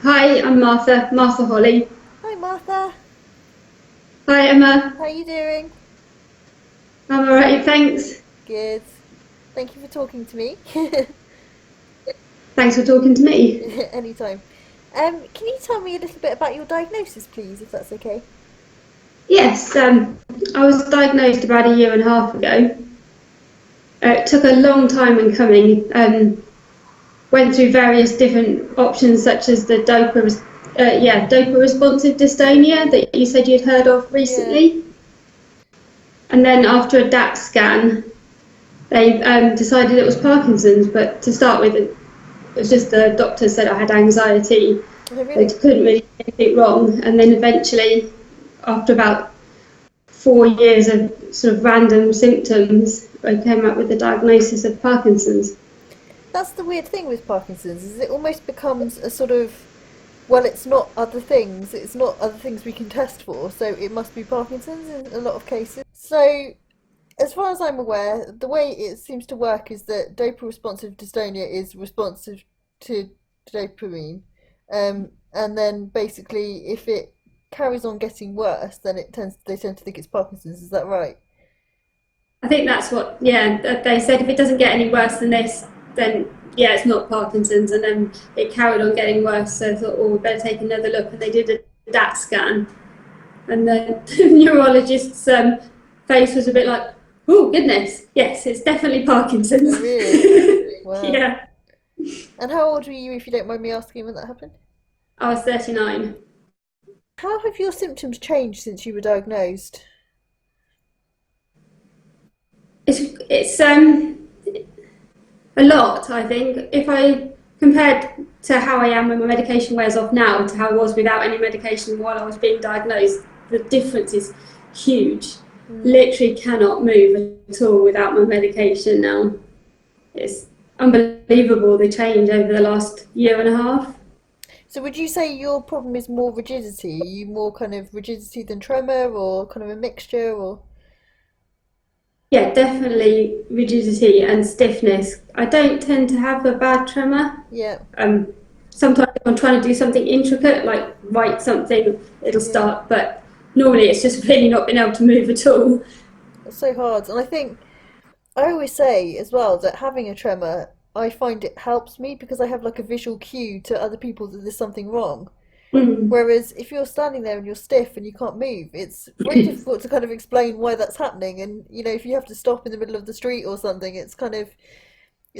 Hi, I'm Martha Holley. Hi Martha, Hi, Emma. how are you doing? I'm alright, thanks. Good. Thank you for talking to me. Thanks for talking to me. Anytime. Can you tell me a little bit about your diagnosis, please, if that's okay? Yes, I was diagnosed about a year and a half ago. It took a long time in coming. Went through various different options, such as the dopa responsive dystonia that you said you'd heard of Yeah. recently. And then after a DAT scan, they decided it was Parkinson's. But to start with, it was just the doctor said I had anxiety. Oh, They really? couldn't really get anything wrong. And then eventually, after about 4 years of sort of random symptoms, I came up with the diagnosis of Parkinson's. That's the weird thing with Parkinson's, is it almost becomes a sort of, well, it's not other things we can test for, so it must be Parkinson's in a lot of cases. So, as far as I'm aware, the way it seems to work is that dopa responsive dystonia is responsive to dopamine, and then basically, if it carries on getting worse, then they tend to think it's Parkinson's. Is that right? I think that's what, yeah, they said if it doesn't get any worse than this, then yeah, it's not Parkinson's. And then it carried on getting worse. So I thought, oh, we better take another look. And they did a DAT scan. And the neurologist's face was a bit like, oh, goodness, yes, it's definitely Oh, Parkinson's. really? Wow. Yeah, And how old were you, if you don't mind me asking, when that happened? I was 39. How have your symptoms changed since you were diagnosed? It's a lot, I think. If I compared to how I am when my medication wears off now to how I was without any medication while I was being diagnosed, the difference is huge. Mm. Literally cannot move at all without my medication now. It's unbelievable the change over the last year and a half. So would you say your problem is more rigidity? Are you more kind of rigidity than tremor, or kind of a mixture, or? Yeah, definitely rigidity and stiffness. I don't tend to have a bad tremor. Yeah, Um, Sometimes if I'm trying to do something intricate, like write something, it'll yeah. start. But normally it's just really not being able to move at all. It's so hard. And I think I always say as well that having a tremor, I find it helps me because I have like a visual cue to other people that there's something wrong. Mm. Whereas if you're standing there and you're stiff and you can't move, it's very difficult to kind of explain why that's happening. And if you have to stop in the middle of the street or something, it's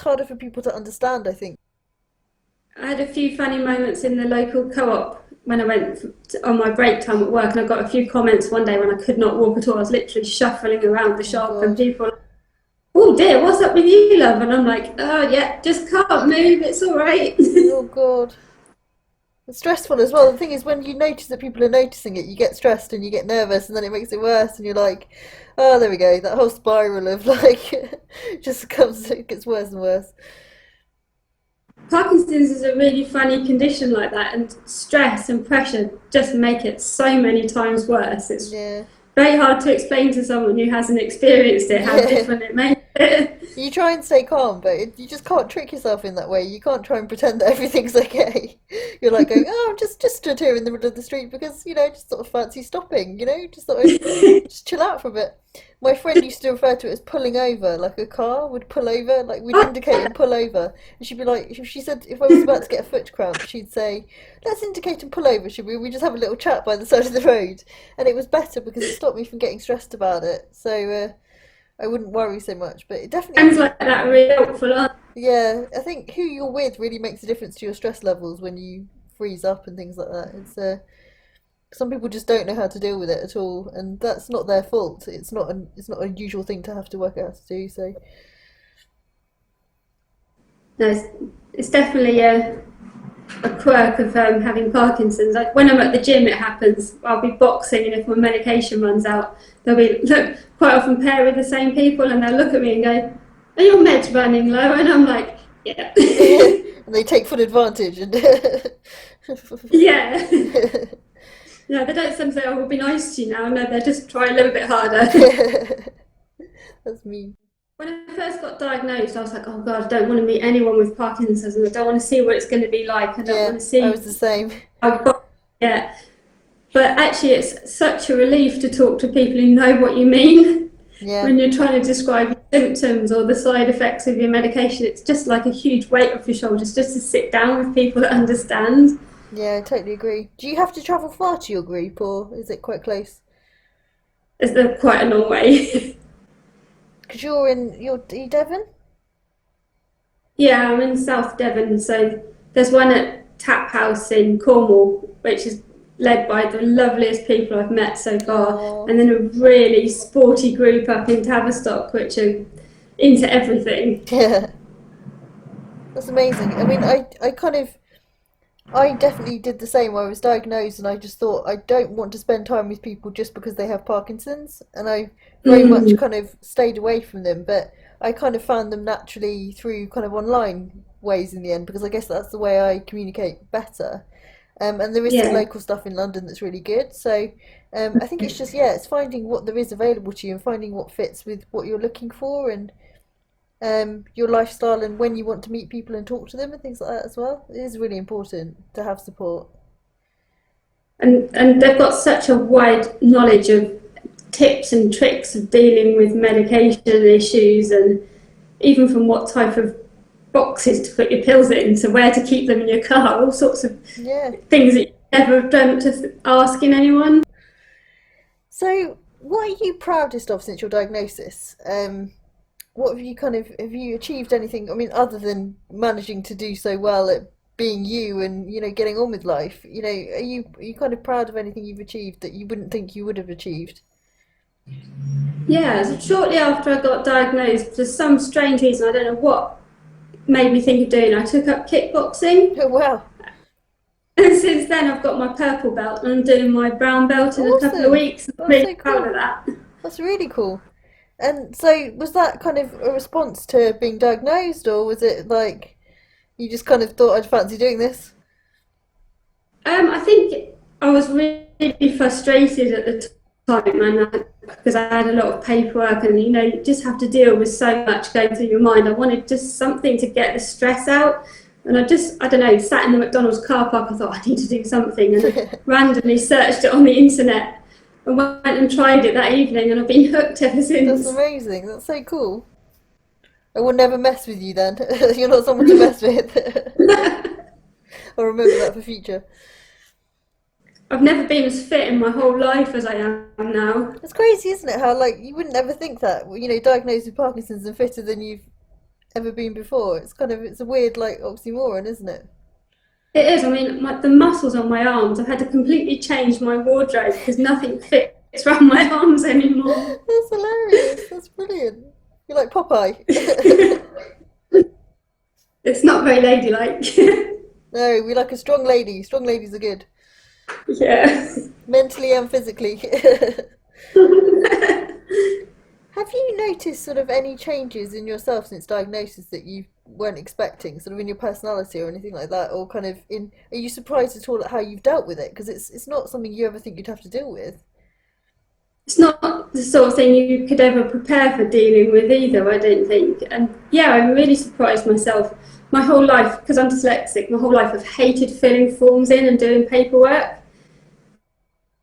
harder for people to understand, I think. I had a few funny moments in the local co-op when I went on my break time at work, and I got a few comments one day when I could not walk at all. I was literally shuffling around the Oh shop, and God. people, oh dear, what's up with you, love? And I'm like, oh yeah, just can't move. It's all right. Oh God. It's stressful as well. The thing is, when you notice that people are noticing it, you get stressed and you get nervous, and then it makes it worse. And you're like, "Oh, there we go." That whole spiral of like, just comes, it gets worse and worse. Parkinson's is a really funny condition like that, and stress and pressure just make it so many times worse. It's Yeah, very hard to explain to someone who hasn't experienced it how yeah. different it makes it. You try and stay calm, but you just can't trick yourself in that way. You can't try and pretend that everything's okay. You're like going, "Oh, I'm just stood here in the middle of the street because just sort of fancy stopping. Just thought I'd just chill out for a bit." My friend used to refer to it as pulling over, like a car would pull over, like we'd indicate and pull over, and she'd be like, she said if I was about to get a foot cramp, she'd say, "Let's indicate and pull over, should we? We just have a little chat by the side of the road," and it was better because it stopped me from getting stressed about it. So I wouldn't worry so much, but it Things definitely, like that are really helpful. yeah, I think who you're with really makes a difference to your stress levels when you freeze up and things like that. Some people just don't know how to deal with it at all, and that's not their fault. It's not a usual thing to have to work out how to do. So No, it's definitely a quirk of having Parkinson's. Like when I'm at the gym, it happens. I'll be boxing, and if my medication runs out, they'll be look quite often pair with the same people, and they'll look at me and go, "Are your meds running low?" And I'm like, "Yeah, and they take full advantage and yeah." No, they don't sometimes say, "Oh, we'll be nice to you now." No, they just try a little bit harder. that's me. When I first got diagnosed, I was like, oh God, I don't want to meet anyone with Parkinson's, and I don't want to see what it's going to be like. I don't Yeah, want to I was see the same. how I've got it. But actually, it's such a relief to talk to people who know what you mean Yeah, when you're trying to describe your symptoms or the side effects of your medication. It's just like a huge weight off your shoulders just to sit down with people that understand. yeah, I totally agree. Do you have to travel far to your group, or is it quite close? It's quite a long way. Because are you Devon? Yeah, I'm in South Devon, so there's one at Tap House in Cornwall, which is led by the loveliest people I've met so far, Oh, and then a really sporty group up in Tavistock, which are into everything. yeah, that's amazing. I mean, I definitely did the same. I was diagnosed, and I just thought I don't want to spend time with people just because they have Parkinson's, and I very much Mm, kind of stayed away from them. But I kind of found them naturally through kind of online ways in the end, because I guess that's the way I communicate better. And there is some yeah. local stuff in London that's really good. So I think it's just, yeah, it's finding what there is available to you and finding what fits with what you're looking for, and your lifestyle, and when you want to meet people and talk to them and things like that as well. It is really important to have support. And they've got such a wide knowledge of tips and tricks of dealing with medication issues, and even from what type of boxes to put your pills in to where to keep them in your car, all sorts of Yeah. things that you never dreamt of asking anyone. So, what are you proudest of since your diagnosis? What have you have you achieved anything? I mean, other than managing to do so well at being you and getting on with life, are you kind of proud of anything you've achieved that you wouldn't think you would have achieved? Yeah, so shortly after I got diagnosed, for some strange reason, I don't know what made me think of doing it, I took up kickboxing. Oh wow, And since then, I've got my purple belt and I'm doing my brown belt in a couple of awesome! weeks. I'm That's really so proud of cool. that. That's really cool. And so, was that kind of a response to being diagnosed, or was it like you just kind of thought I'd fancy doing this? I think I was really frustrated at the time, and because I had a lot of paperwork, and you just have to deal with so much going through your mind. I wanted just something to get the stress out, and I don't know, sat in the McDonald's car park. I thought I need to do something, and I randomly searched it on the internet and went and tried it that evening, and I've been hooked ever That's since. amazing. That's so cool. I will never mess with you then. You're not someone to mess with. I'll remember that for future. I've never been as fit in my whole life as I am now. It's crazy, isn't it? How like you wouldn't ever think that, diagnosed with Parkinson's and fitter than you've ever been before. It's a weird like oxymoron, isn't it? It is. I mean, the muscles on my arms, I've had to completely change my wardrobe because nothing fits around my arms anymore. That's hilarious. That's brilliant. You're like Popeye. It's not very ladylike. No, we like a strong lady. Strong ladies are good, Yeah. mentally and physically. Have you noticed sort of any changes in yourself since diagnosis that you weren't expecting, sort of in your personality or anything like that, or kind of in? Are you surprised at all at how you've dealt with it? Because it's not something you ever think you'd have to deal with. It's not the sort of thing you could ever prepare for dealing with either, I don't think. And yeah, I'm really surprised myself. My whole life, because I'm dyslexic, my whole life I've hated filling forms in and doing paperwork.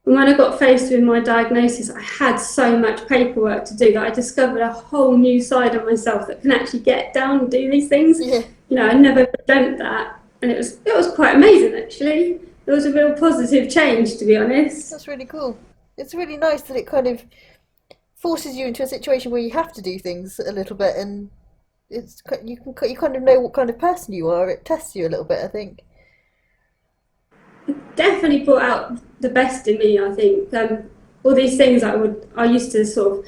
And when I got faced with my diagnosis, I had so much paperwork to do that I discovered a whole new side of myself that can actually get down and do these things. Yeah, I never dreamt that, and it was quite amazing actually. It was a real positive change, to be honest. that's really cool. It's really nice that it kind of forces you into a situation where you have to do things a little bit, and you kind of know what kind of person you are. It tests you a little bit, I think. Definitely brought out the best in me. I think all these things I used to sort of,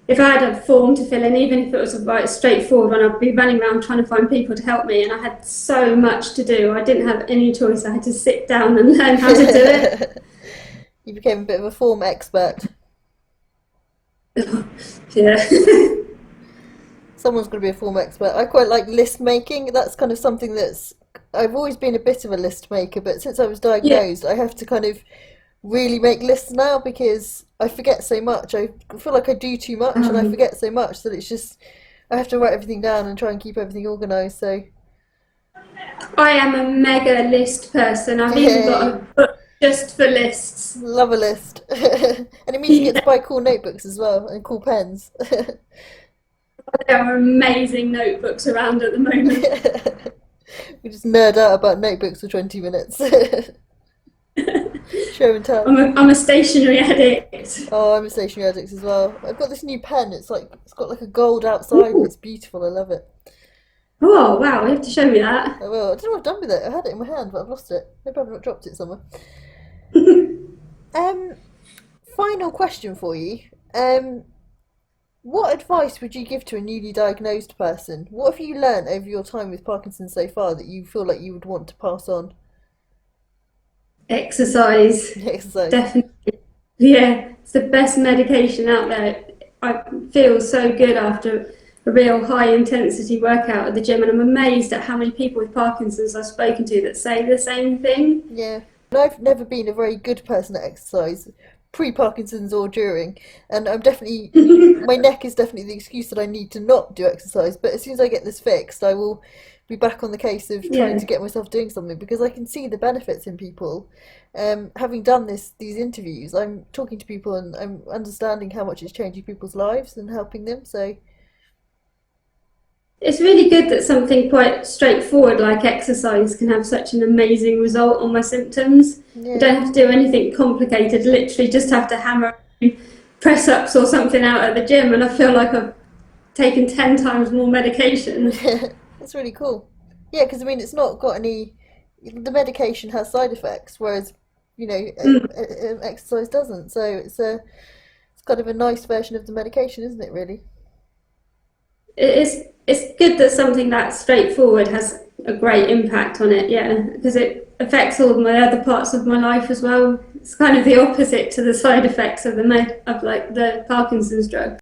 if I had a form to fill in, even if it was right straightforward, when I'd be running around trying to find people to help me, and I had so much to do, I didn't have any choice. I had to sit down and learn how to do it. You became a bit of a form expert. Yeah. Someone's got to be a form expert. I quite like list making. That's kind of something that's. I've always been a bit of a list maker, but since I was Yeah. diagnosed, I have to kind of really make lists now because I forget so much. I feel like I do too much and I Um, forget so much that it's just. I have to write everything down and try and keep everything organised. So I am a mega list person. I've even got a yay, book just for lists. love a list, and it means you get to Yeah, buy cool notebooks as well and cool pens. there are amazing notebooks around at the moment. We just nerd out about notebooks for 20 minutes. Show and tell. I'm a stationery addict. Oh, I'm a stationery addict as well. I've got this new pen. It's got like a gold outside and Ooh. it's beautiful. I love it. Oh wow, you have to show me that. I will. I don't know what I've done with it. I had it in my hand, but I've lost it. Maybe I've not dropped it somewhere. Um, Final question for you. Um, what advice would you give to a newly diagnosed person? What have you learnt over your time with Parkinson's so far that you feel like you would want to pass on? Exercise, Exercise. definitely. Yeah, it's the best medication out there. I feel so good after a real high intensity workout at the gym, and I'm amazed at how many people with Parkinson's I've spoken to that say the same thing. Yeah. And I've never been a very good person at exercise, pre-Parkinson's or during, and I'm definitely my neck is definitely the excuse that I need to not do exercise. But as soon as I get this fixed, I will be back on the case of trying Yeah. to get myself doing something because I can see the benefits in people. Having done these interviews, I'm talking to people and I'm understanding how much it's changing people's lives and helping them. So It's really good that something quite straightforward like exercise can have such an amazing result on my symptoms. I yeah, don't have to do anything complicated, literally just have to hammer press ups or something out at the gym, and I feel like I've taken 10 times more medication. it's really cool. Yeah, because I mean, it's not got any. The medication has side effects, whereas exercise doesn't. So it's kind of a nice version of the medication, isn't it? Really. It's good that something that straightforward has a great impact on it, yeah, because it affects all of my other parts of my life as well. It's kind of the opposite to the side effects of the like the Parkinson's drug.